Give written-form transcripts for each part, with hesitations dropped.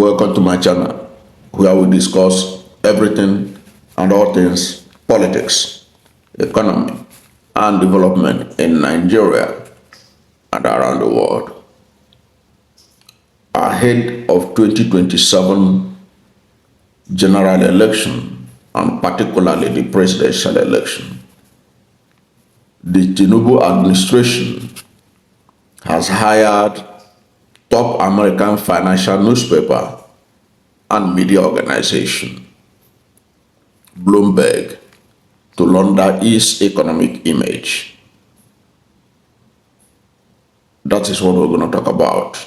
Welcome to my channel, where we discuss everything and all things politics, economy, and development in Nigeria and around the world. Ahead of 2027 general election, and particularly the presidential election, the Tinubu administration has hired top American financial newspaper and media organization, Bloomberg, to launder its economic image. That is what we're going to talk about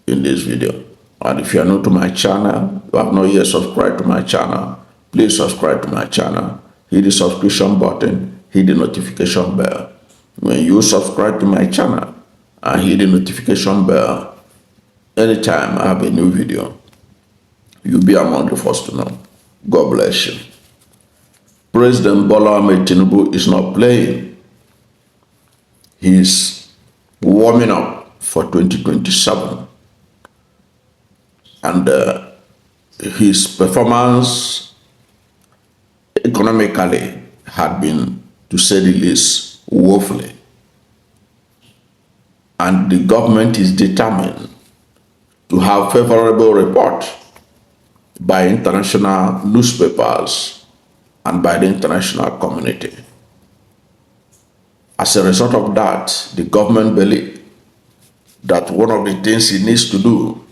in this video. And if you are new to my channel, you have not yet subscribed to my channel, please subscribe to my channel, hit the subscription button, hit the notification bell. When you subscribe to my channel and hit the notification bell, anytime I have a new video, you'll be among the first to know. God bless you. President Bola Ahmed Tinubu is not playing. He's warming up for 2027. And his performance economically had been, to say the least, woefully. And the government is determined to have favorable report by international newspapers and by the international community. As a result of that, the government believes that one of the things it needs to do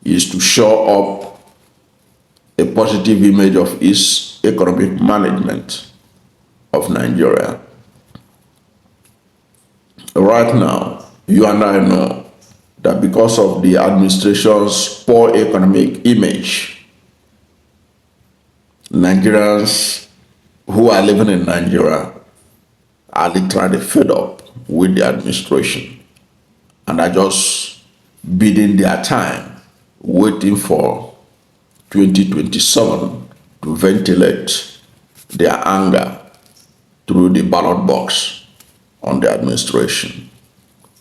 is to show up a positive image of its economic management of Nigeria. Right now, you and I know that because of the administration's poor economic image, Nigerians who are living in Nigeria are literally fed up with the administration and are just biding their time, waiting for 2027 to ventilate their anger through the ballot box on the administration.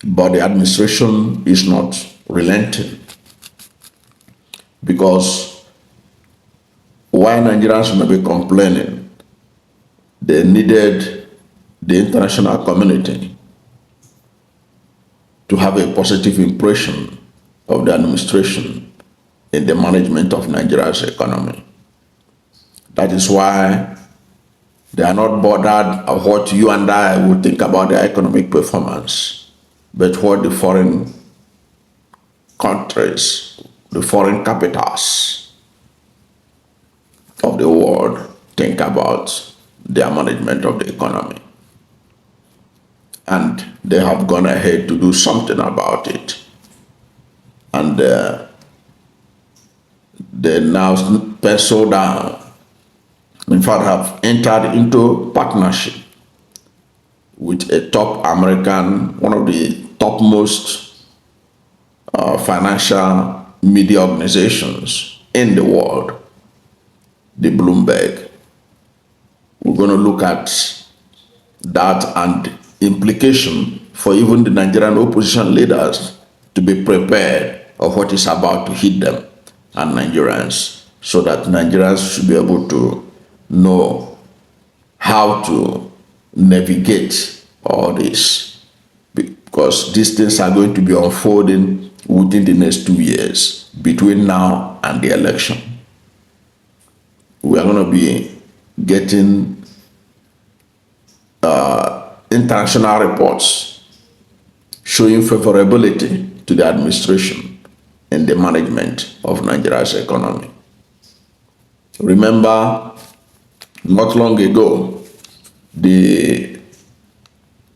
But the administration is not relenting, because while Nigerians may be complaining, they needed the international community to have a positive impression of the administration in the management of Nigeria's economy. That is why they are not bothered of what you and I would think about their economic performance, but what the foreign countries, the foreign capitals of the world think about their management of the economy. And they have gone ahead to do something about it. And they now pencil down, in fact have entered into partnership with a top American, one of the topmost financial media organizations in the world, the Bloomberg. We're going to look at that and implication for even the Nigerian opposition leaders to be prepared of what is about to hit them and Nigerians, so that Nigerians should be able to know how to navigate all this, because these things are going to be unfolding within the next 2 years between now and the election. We are going to be getting international reports showing favorability to the administration in the management of Nigeria's economy. Remember, not long ago, the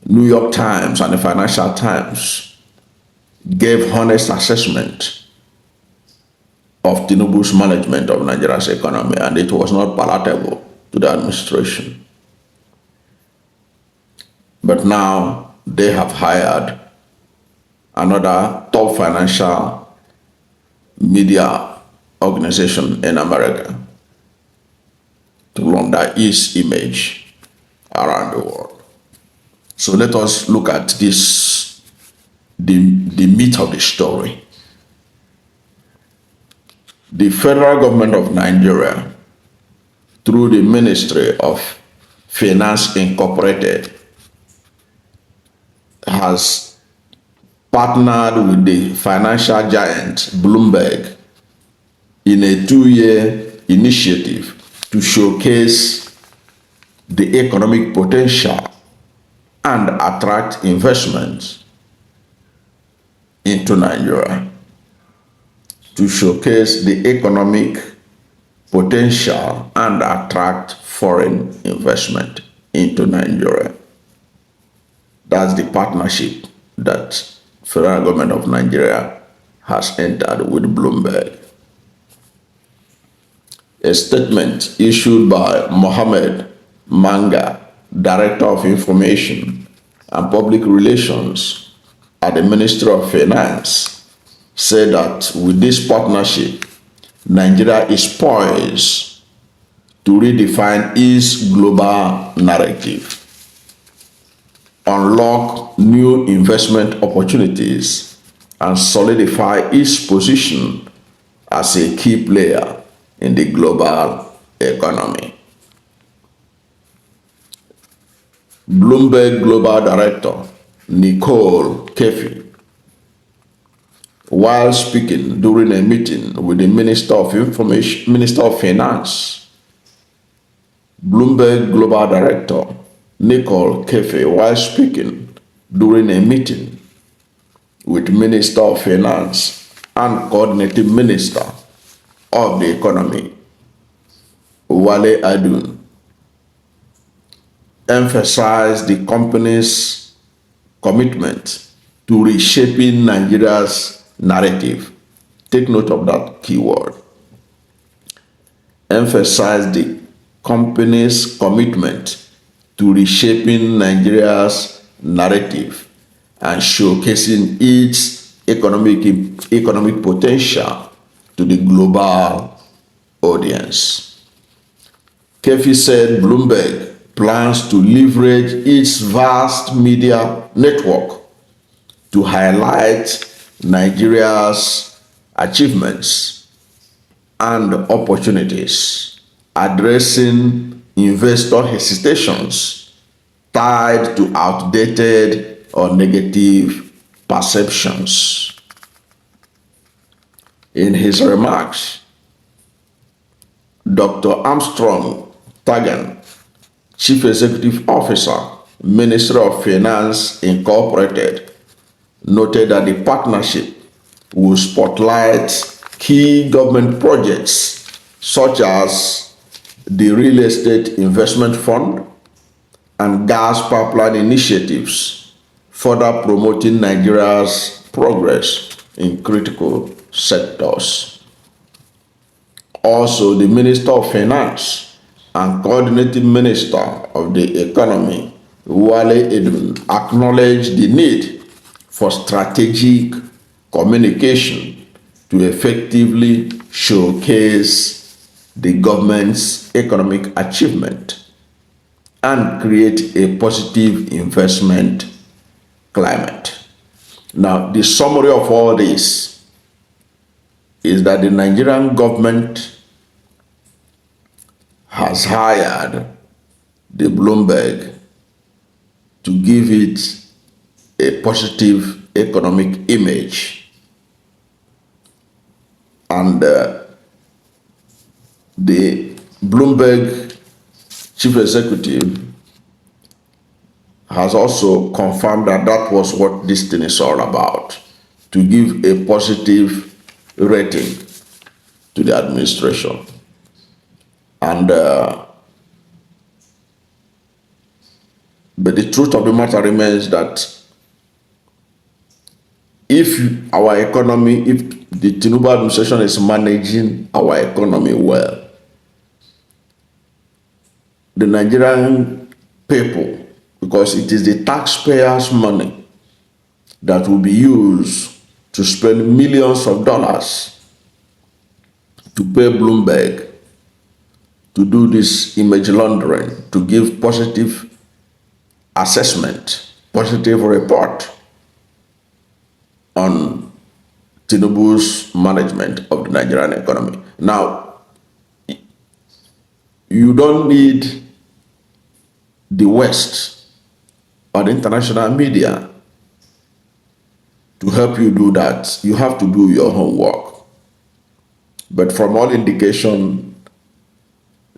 New York Times and the Financial Times gave honest assessment of Tinubu's management of Nigeria's economy, and it was not palatable to the administration. But now they have hired another top financial media organization in America to launder its image around the world. So let us look at this, the meat of the story. The federal government of Nigeria, through the Ministry of Finance Incorporated, has partnered with the financial giant Bloomberg in a 2-year initiative to showcase the economic potential and attract investments into Nigeria. To showcase the economic potential and attract foreign investment into Nigeria. That's the partnership that federal government of Nigeria has entered with Bloomberg. A statement issued by Mohammed Manga, Director of Information and Public Relations at the Ministry of Finance, said that with this partnership, Nigeria is poised to redefine its global narrative, unlock new investment opportunities, and solidify its position as a key player in the global economy. Bloomberg Global Director Nicole Kefi, while speaking during a meeting with the Minister of Finance, Bloomberg Global Director Nicole Kefi, while speaking during a meeting with Minister of Finance and Coordinating Minister of the Economy, Wale Adun, emphasized the company's commitment to reshaping Nigeria's narrative. Take note of that keyword. Emphasized the company's commitment to reshaping Nigeria's narrative and showcasing its economic potential to the global audience. Kefi said Bloomberg plans to leverage its vast media network to highlight Nigeria's achievements and opportunities, addressing investor hesitations tied to outdated or negative perceptions. In his remarks, Dr. Armstrong Tagan, Chief Executive Officer, Ministry of Finance Incorporated, noted that the partnership will spotlight key government projects such as the Real Estate Investment Fund and gas pipeline initiatives, further promoting Nigeria's progress in critical sectors. Also, the Minister of Finance and Coordinating Minister of the Economy, Wale Edun, acknowledged the need for strategic communication to effectively showcase the government's economic achievement and create a positive investment climate. Now, the summary of all this is that the Nigerian government has hired the Bloomberg to give it a positive economic image, and the Bloomberg chief executive has also confirmed that that was what this thing is all about, to give a positive rating to the administration. And but the truth of the matter remains that if our economy, if the Tinubu administration is managing our economy well, the Nigerian people, because it is the taxpayers' money that will be used to spend millions of dollars to pay Bloomberg to do this image laundering, to give positive assessment, positive report on Tinubu's management of the Nigerian economy. Now, you don't need the West or the international media to help you do that. You have to do your homework. But from all indication,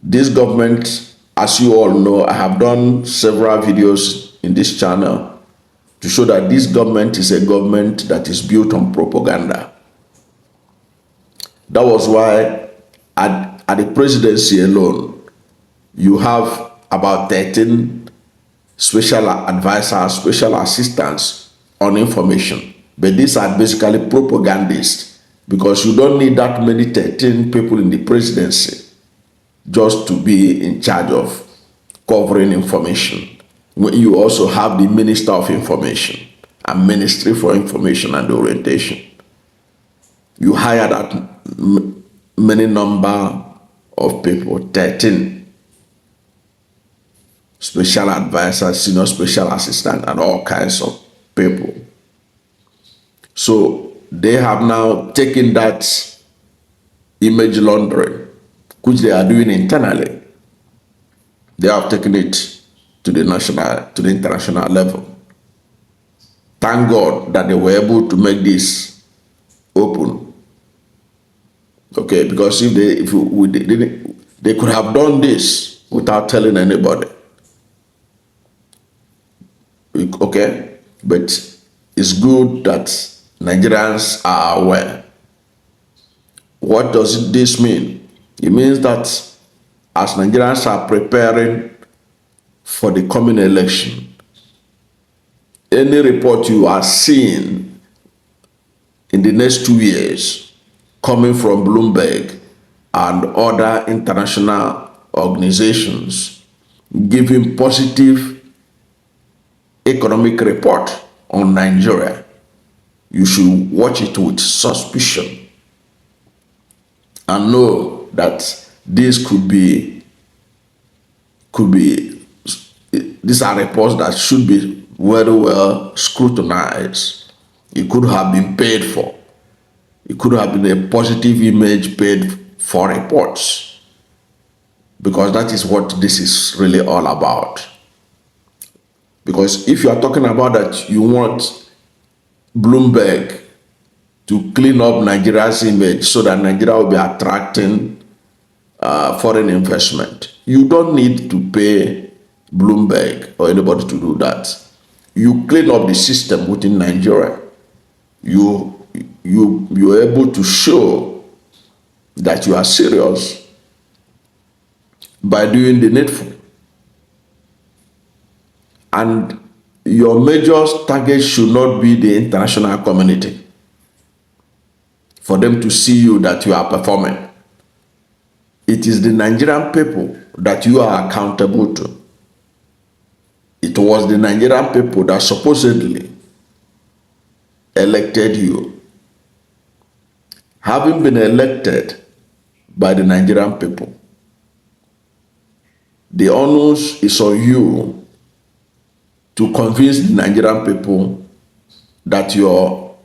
this government, as you all know, I have done several videos in this channel to show that this government is a government that is built on propaganda. That was why at the presidency alone, you have about 13 special advisors, special assistants on information. But these are basically propagandists, because you don't need that many 13 people in the presidency just to be in charge of covering information. When you also have the Minister of Information and Ministry for Information and Orientation. You hire that many number of people, 13 special advisors, senior special assistant, and all kinds of people. So they have now taken that image laundering, which they are doing internally. They have taken it to the national, to the international level. Thank God that they were able to make this open. Okay, because if they could have done this without telling anybody. Okay, but it's good that Nigerians are aware. What does this mean? It means that as Nigerians are preparing for the coming election, any report you are seeing in the next 2 years coming from Bloomberg and other international organizations giving positive economic report on Nigeria, you should watch it with suspicion and know that this could be these are reports that should be very well scrutinized. It could have been paid for. It could have been a positive image paid for reports, because that is what this is really all about. Because if you are talking about that you want Bloomberg to clean up Nigeria's image so that Nigeria will be attracting foreign investment, you don't need to pay Bloomberg or anybody to do that. You clean up the system within Nigeria. You're able to show that you are serious by doing the needful. And your major target should not be the international community for them to see you that you are performing. It is the Nigerian people that you are accountable to. It was the Nigerian people that supposedly elected you. Having been elected by the Nigerian people, the onus is on you to convince the Nigerian people that your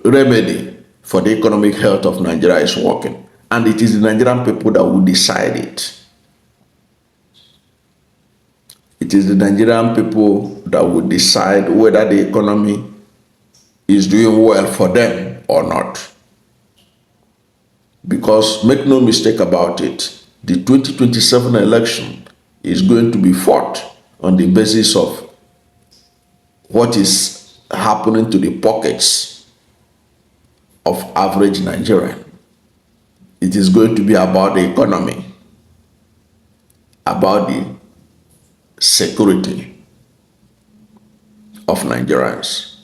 remedy for the economic health of Nigeria is working. And it is the Nigerian people that will decide it. It is the Nigerian people that will decide whether the economy is doing well for them or not. Because make no mistake about it, the 2027 election is going to be fought on the basis of what is happening to the pockets of average Nigerian. It is going to be about the economy, about the security of Nigerians.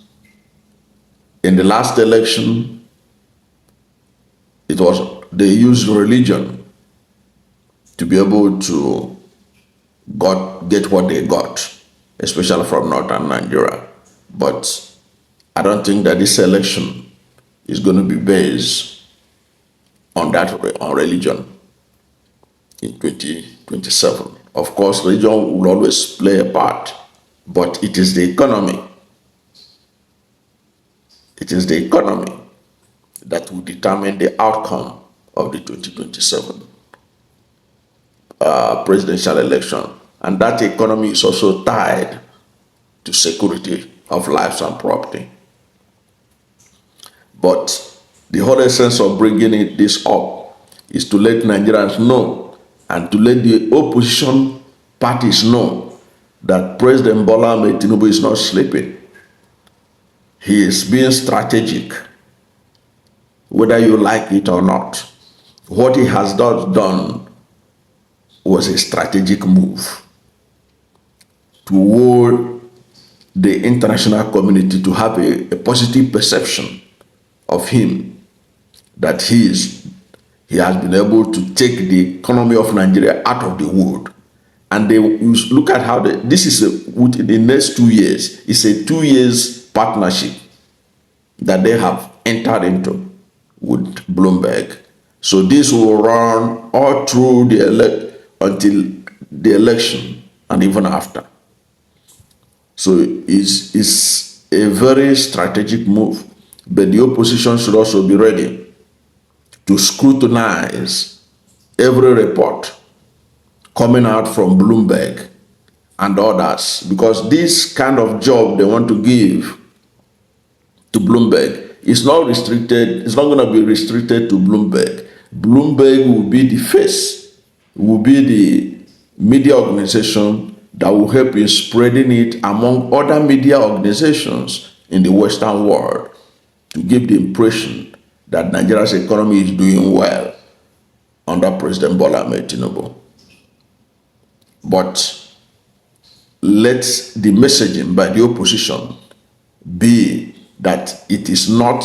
In the last election, they used religion to be able to get what they got, especially from northern Nigeria. But I don't think that this election is going to be based on religion in 2027. Of course, religion will always play a part, but it is the economy. It is the economy that will determine the outcome of the 2027 presidential election. And that economy is also tied to security of lives and property. But the whole essence of bringing this up is to let Nigerians know and to let the opposition parties know that President Bola Ahmed Tinubu is not sleeping. He is being strategic, whether you like it or not. What he has done was a strategic move to woo the international community to have a positive perception of him, that he has been able to take the economy of Nigeria out of the wood. And they look at how this is within the next 2 years. It's a 2 years partnership that they have entered into with Bloomberg. So this will run all through until the election and even after. So it's a very strategic move, but the opposition should also be ready to scrutinize every report coming out from Bloomberg and others, because this kind of job they want to give to Bloomberg is not restricted. It's not going to be restricted to Bloomberg. Bloomberg will be the face, will be the media organization that will help in spreading it among other media organizations in the Western world to give the impression that Nigeria's economy is doing well under President Bola Ahmed Tinubu. But let the messaging by the opposition be that it is not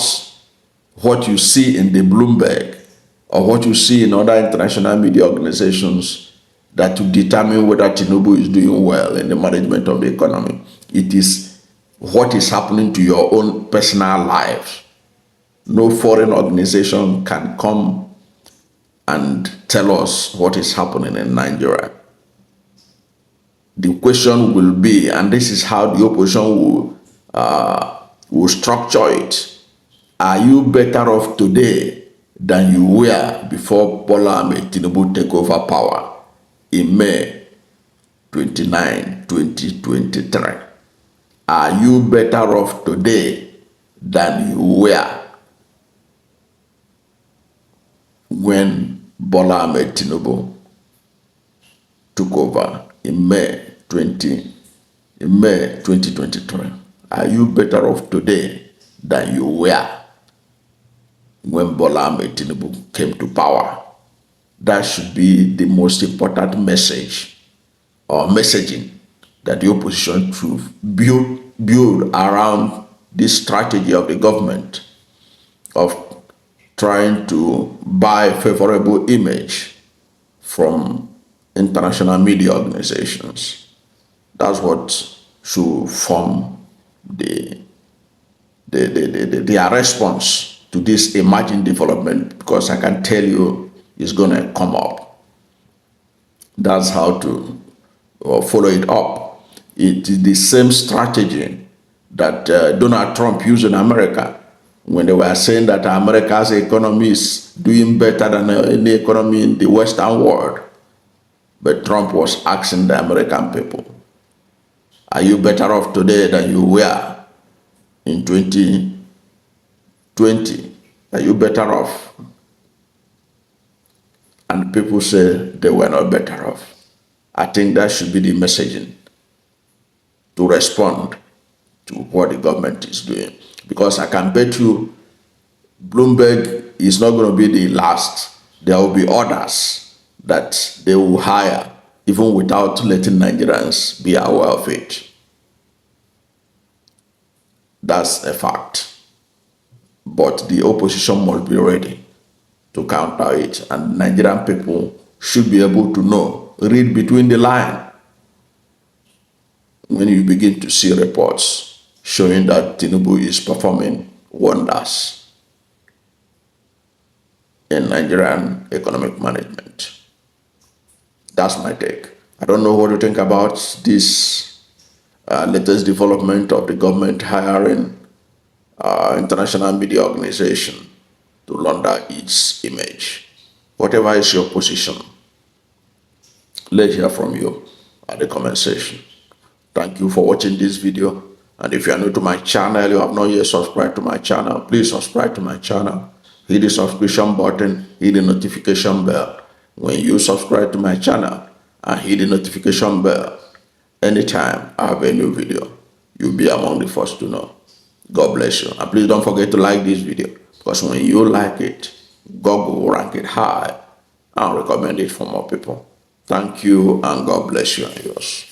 what you see in the Bloomberg or what you see in other international media organizations that will determine whether Tinubu is doing well in the management of the economy. It is what is happening to your own personal life. No foreign organization can come and tell us what is happening in Nigeria. The question will be, and this is how the opposition will structure it: are you better off today than you were before Bola Ahmed Tinubu take over power in May 29, 2023? Are you better off today than you were when Bola Ahmed Tinubu took over in May 2023? Are you better off today than you were when Bola Ahmed Tinubu came to power? That should be the most important message or messaging that the opposition should build around this strategy of the government of trying to buy favorable image from international media organizations. That's what should form their response to this emerging development, because I can tell you it's going to come up. That's how to follow it up. It is the same strategy that Donald Trump used in America when they were saying that America's economy is doing better than any economy in the Western world. But Trump was asking the American people, are you better off today than you were in 2020? Are you better off? And people say they were not better off. I think that should be the messaging to respond to what the government is doing. Because I can bet you Bloomberg is not going to be the last. There will be others that they will hire even without letting Nigerians be aware of it. That's a fact. But the opposition must be ready to counter it, and Nigerian people should be able to know, read between the lines when you begin to see reports showing that Tinubu is performing wonders in Nigerian economic management. That's my take. I don't know what you think about this latest development of the government hiring international media organization to launder its image. Whatever is your position, let's hear from you at the comment section. Thank you for watching this video. And if you are new to my channel, you have not yet subscribed to my channel, please subscribe to my channel. Hit the subscription button, hit the notification bell. When you subscribe to my channel and hit the notification bell, anytime I have a new video, you'll be among the first to know. God bless you. And please don't forget to like this video, because when you like it, God will rank it high and recommend it for more people. Thank you, and God bless you and yours.